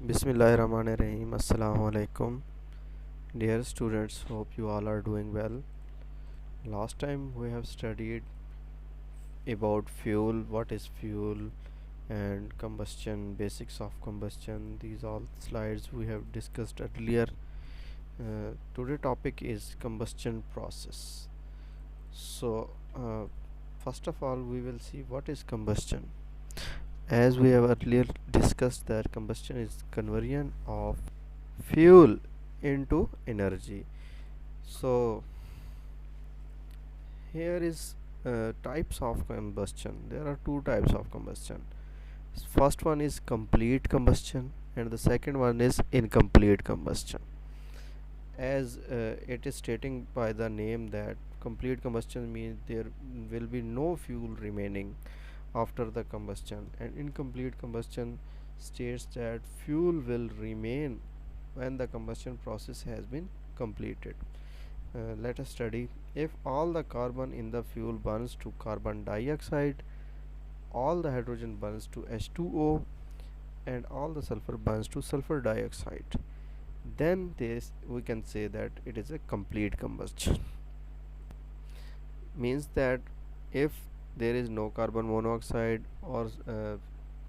Bismillahirrahmanirrahim. Assalamu alaikum. Dear students, hope you all are doing well. Last time we have studied about fuel, what is fuel, and combustion, basics of combustion. These all slides we have discussed earlier. Today topic is combustion process. So, first of all, we will see what is combustion. As we have earlier discussed that combustion is conversion of fuel into energy. So here is types of combustion. There are two types of combustion. First one is complete combustion and the second one is incomplete combustion. As it is stating by the name that complete combustion means there will be no fuel remaining after the combustion, and incomplete combustion states that fuel will remain when the combustion process has been completed. Let us study. If all the carbon in the fuel burns to carbon dioxide, all the hydrogen burns to H2O, and all the sulfur burns to sulfur dioxide, then this we can say that it is a complete combustion. Means that if there is no carbon monoxide or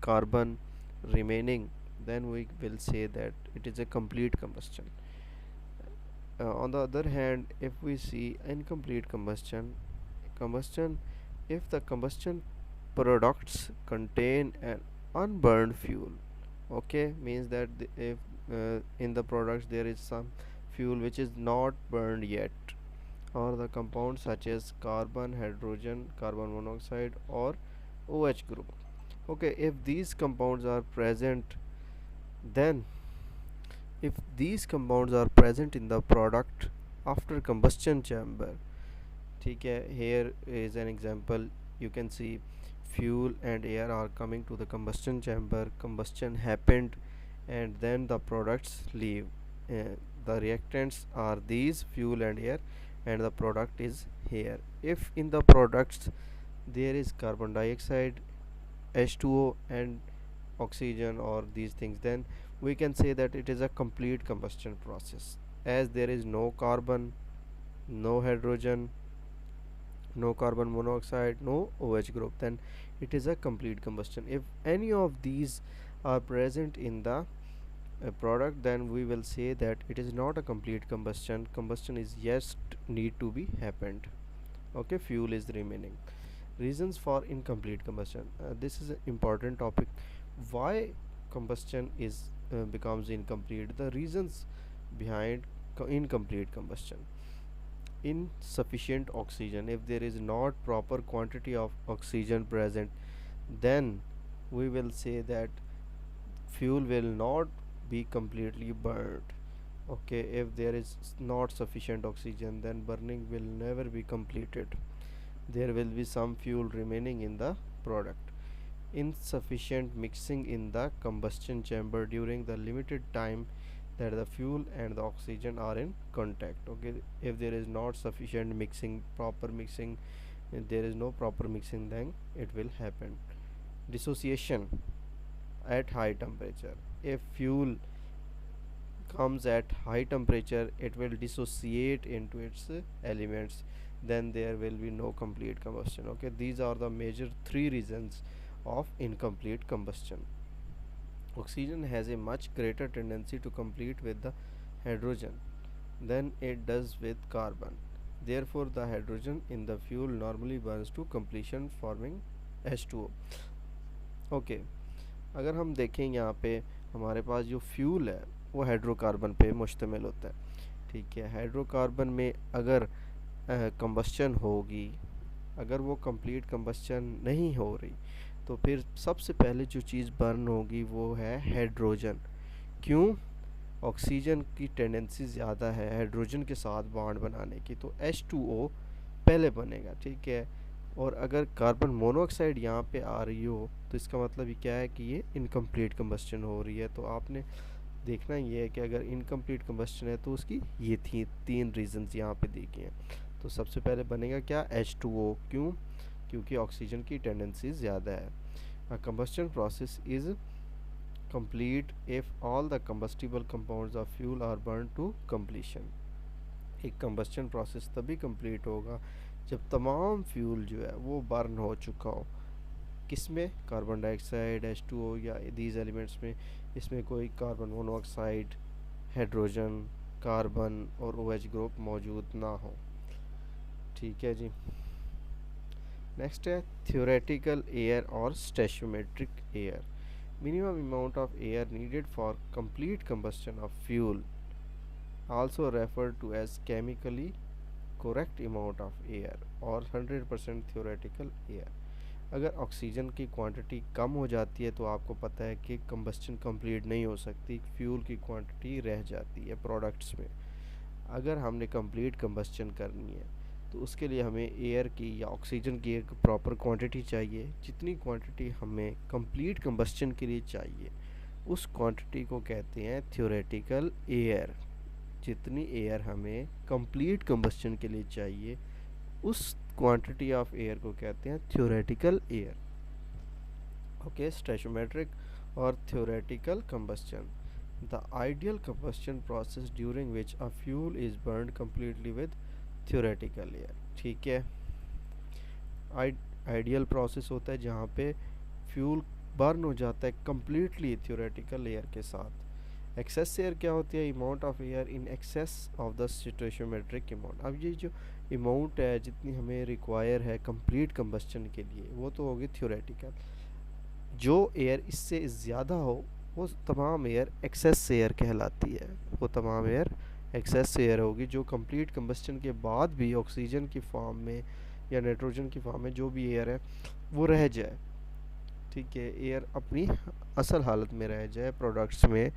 carbon remaining, then we will say that it is a complete combustion. On the other hand, if we see incomplete combustion, if the combustion products contain an unburned fuel, okay, means that if in the products there is some fuel which is not burned yet, or the compounds such as carbon, hydrogen, carbon monoxide, or OH group. Okay, if these compounds are present, then if these compounds are present in the product after combustion chamber, ठीक है, here is an example. You can see fuel and air are coming to the combustion chamber, combustion happened, and then the products leave. The reactants are these fuel and air, and the product is here. If in the products there is carbon dioxide, H2O, and oxygen, or these things, then we can say that it is a complete combustion process. As there is no carbon, no hydrogen, no carbon monoxide, no OH group, then it is a complete combustion. If any of these are present in the product, then we will say that it is not a complete combustion. Combustion is yet need to be happened. Okay, fuel is remaining. Reasons for incomplete combustion. This is an important topic. Why combustion is becomes incomplete? The reasons behind incomplete combustion: insufficient oxygen. If there is not proper quantity of oxygen present, then we will say that fuel will not be completely burned. Okay, if there is not sufficient oxygen, then burning will never be completed. There will be some fuel remaining in the product. Insufficient mixing in the combustion chamber during the limited time that the fuel and the oxygen are in contact. Okay, if there is not sufficient mixing, proper mixing, if there is no proper mixing, then it will happen. Dissociation at high temperature. If fuel comes at high temperature, it will dissociate into its elements, then there will be no complete combustion. Okay, these are the major three reasons of incomplete combustion. Oxygen has a much greater tendency to complete with the hydrogen than it does with carbon. Therefore, the hydrogen in the fuel normally burns to completion forming H2O. Okay, अगर हम देखें यहाँ पे हमारे पास जो fuel है वो hydrocarbon पे मुश्तमिल होता है. ठीक है, हाइड्रोकार्बन में अगर कंबस्शन होगी, अगर वो कंप्लीट कंबस्शन नहीं हो रही, तो फिर सबसे पहले जो चीज़ बर्न होगी वो है हाइड्रोजन. क्यों? ऑक्सीजन की टेंडेंसी ज़्यादा है हाइड्रोजन के साथ बॉन्ड बनाने की, तो H2O पहले बनेगा. ठीक है, और अगर कार्बन मोनोऑक्साइड यहाँ पे आ रही हो तो इसका मतलब ये क्या है कि ये इनकम्प्लीट कंबस्शन हो रही है. तो आपने देखना ये है कि अगर इनकम्प्लीट कंबस्शन है तो उसकी ये थी तीन रीजंस यहाँ पे देखे हैं. तो सबसे पहले बनेगा क्या? H2O. क्यों? क्योंकि ऑक्सीजन की टेंडेंसी ज़्यादा है. Combustion process is complete if all the combustible compounds of fuel are burned to completion. एक कंबस्शन प्रोसेस तभी कंप्लीट होगा जब तमाम फ्यूल जो है वो बर्न हो चुका हो। किसमें? कार्बन डाइऑक्साइड, H2O या दीज एलिमेंट्स में। इसमें कोई कार्बन मोनोऑक्साइड, हाइड्रोजन, कार्बन और OH ग्रुप मौजूद ना हो। ठीक है जी। नेक्स्ट है थियोरेटिकल एयर और stoichiometric air. Minimum amount of air needed for complete combustion of fuel, also referred to as chemically correct amount of air और 100% theoretical air। अगर ऑक्सीजन की क्वांटिटी कम हो जाती है तो आपको पता है कि कंबस्शन कंप्लीट नहीं हो सकती, फ्यूल की क्वांटिटी रह जाती है प्रोडक्ट्स में। अगर हमने कंप्लीट कंबस्शन करनी है तो उसके लिए हमें एयर की या ऑक्सीजन की एक प्रॉपर क्वांटिटी चाहिए। जितनी क्वांटिटी हमें कंप्लीट कंबस्शन के लिए चाहिए उस क्वांटिटी को कहते हैं थ्योरेटिकल एयर। जितनी एयर हमें कंप्लीट कंबस्शन के लिए चाहिए उस क्वांटिटी ऑफ एयर को कहते हैं थ्योरेटिकल एयर। ओके, स्टैचोमेट्रिक और theoretical combustion. The ideal combustion process during which a fuel is burned completely with theoretical air. ठीक है, आइडियल प्रोसेस होता है जहाँ पे फ्यूल बर्न हो जाता है कंप्लीटली थ्योरेटिकल एयर के साथ। एक्सेस एयर क्या होती है? Amount of air in excess of the stoichiometric amount. अब ये जो अमाउंट है जितनी हमें रिक्वायर है कंप्लीट कंबस्शन के लिए वो तो होगी थ्योरेटिकल। जो एयर इससे ज़्यादा हो वो तमाम एयर एक्सेस एयर कहलाती है। वो तमाम एयर एक्सेस एयर होगी जो कंप्लीट कंबस्शन के बाद भी ऑक्सीजन की फॉर्म में या नाइट्रोजन की फॉर्म में जो भी एयर है वो रह जाए। ठीक है, एयर अपनी असल हालत में रह जाए प्रोडक्ट्स में,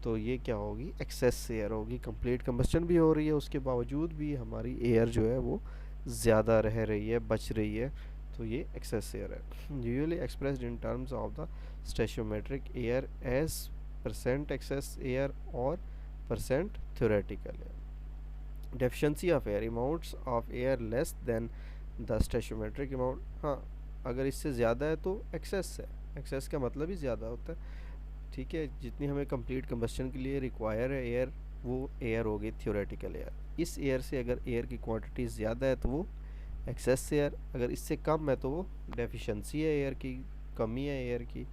तो ये क्या होगी? एक्सेस एयर होगी। कंप्लीट कंबस्शन भी हो रही है उसके बावजूद भी हमारी एयर जो है वो ज़्यादा रह रही है, बच रही है, तो ये एक्सेस एयर है। Usually expressed in terms of the stoichiometric air as percent excess air और percent theoretical air. Deficiency of air, amounts of air less than the stoichiometric amount. हाँ, अगर इससे ज़्यादा है तो एक्सेस है, एक्सेस का मतलब ही ज़्यादा होता है। ठीक है, जितनी हमें कंप्लीट कंबस्शन के लिए रिक्वायर है एयर वो एयर होगी थ्योरेटिकल एयर। इस एयर से अगर एयर की क्वांटिटी ज़्यादा है तो वो एक्सेस एयर, अगर इससे कम है तो वो डेफिशिएंसी है एयर की, कमी है एयर की।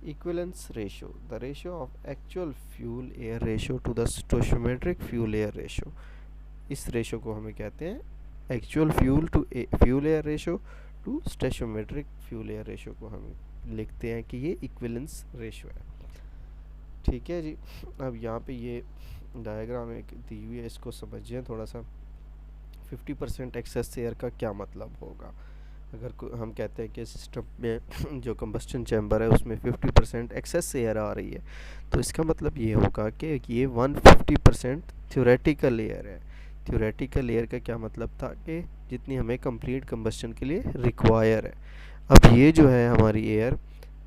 Equivalence ratio, the ratio of actual fuel air ratio to the stoichiometric fuel air ratio. इस रेशो को हमें कहते हैं actual fuel air ratio to stoichiometric fuel air ratio को हम लिखते हैं कि ये इक्विवेलेंस रेशो है। ठीक है जी। अब यहाँ पे ये डायग्राम एक दी हुई है, इसको समझिए थोड़ा सा। 50% एक्सेस एयर का क्या मतलब होगा? अगर हम कहते हैं कि सिस्टम में जो कंबस्टन चैम्बर है उसमें 50% एक्सेस एयर आ रही है तो इसका मतलब ये होगा कि ये 150% थ्योरेटिकल एयर है। थ्योरेटिकल एयर का क्या मतलब था कि जितनी हमें कंप्लीट कंबस्टन के लिए रिक्वायर है। अब ये जो है हमारी एयर,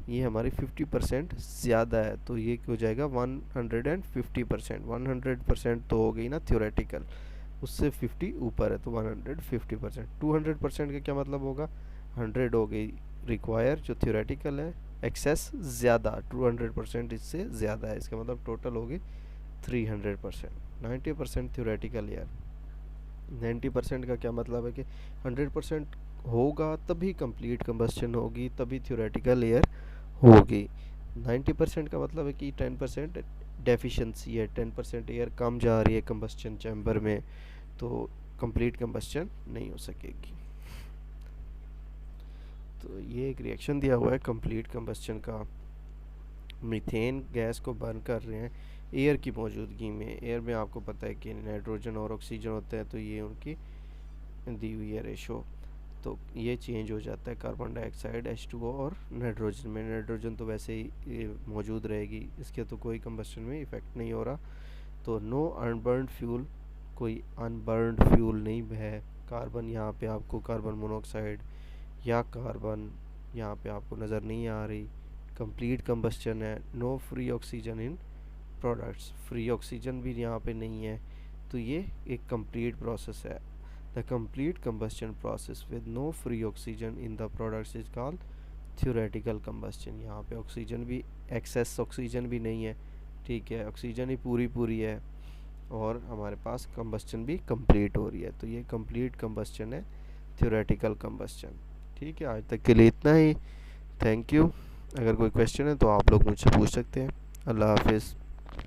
ये हमारी 50% ज़्यादा है तो ये हो जाएगा 150%। 100% तो हो गई ना थ्योरेटिकल, उससे 50 ऊपर है तो 150%। 200% का क्या मतलब होगा? 100 हो गई रिक्वायर जो थ्योरेटिकल है, एक्सेस ज़्यादा 200% इससे ज़्यादा है, इसका मतलब टोटल होगी 300%। 90% थ्योरेटिकल एयर। 90% का क्या मतलब है कि 100% होगा तभी कंप्लीट कंबस्शन होगी, तभी थ्योरेटिकल एयर होगी। 90% का मतलब है कि 10% डेफिशिएंसी है, 10% एयर कम जा रही है कंबस्शन चैम्बर में तो कंप्लीट कंबस्शन नहीं हो सकेगी। तो ये एक रिएक्शन दिया हुआ है कंप्लीट कंबस्शन का। मीथेन गैस को बर्न कर रहे हैं एयर की मौजूदगी में। एयर में आपको पता है कि नाइट्रोजन और ऑक्सीजन होते हैं तो ये उनकी दी हुई है रेशो, तो ये चेंज हो जाता है कार्बन डाइऑक्साइड, H2O और नाइट्रोजन में। नाइट्रोजन तो वैसे ही मौजूद रहेगी, इसके तो कोई कंबस्शन में इफ़ेक्ट नहीं हो रहा। तो नो अनबर्नड फ्यूल, कोई अनबर्नड फ्यूल नहीं है। कार्बन यहाँ पे आपको कार्बन मोनोऑक्साइड या कार्बन यहाँ पे आपको नज़र नहीं आ रही, कंप्लीट कंबस्शन है। No free oxygen in products, free oxygen भी यहाँ पे नहीं है, तो ये एक कंप्लीट प्रोसेस है। The complete combustion process with no free oxygen in the products is called theoretical combustion, यहाँ पे ऑक्सीजन भी, एक्सेस ऑक्सीजन भी नहीं है, ठीक है, ऑक्सीजन ही पूरी पूरी है, और हमारे पास कंबस्चन भी कंप्लीट हो रही है, तो ये कंप्लीट कंबस्चन है, थ्योरेटिकल कंबस्चन। ठीक है, आज तक के लिए इतना ही। Thank you. अगर कोई क्वेश्चन है तो आप लोग मुझसे पूछ सकते हैं। अल्लाह हाफिज़।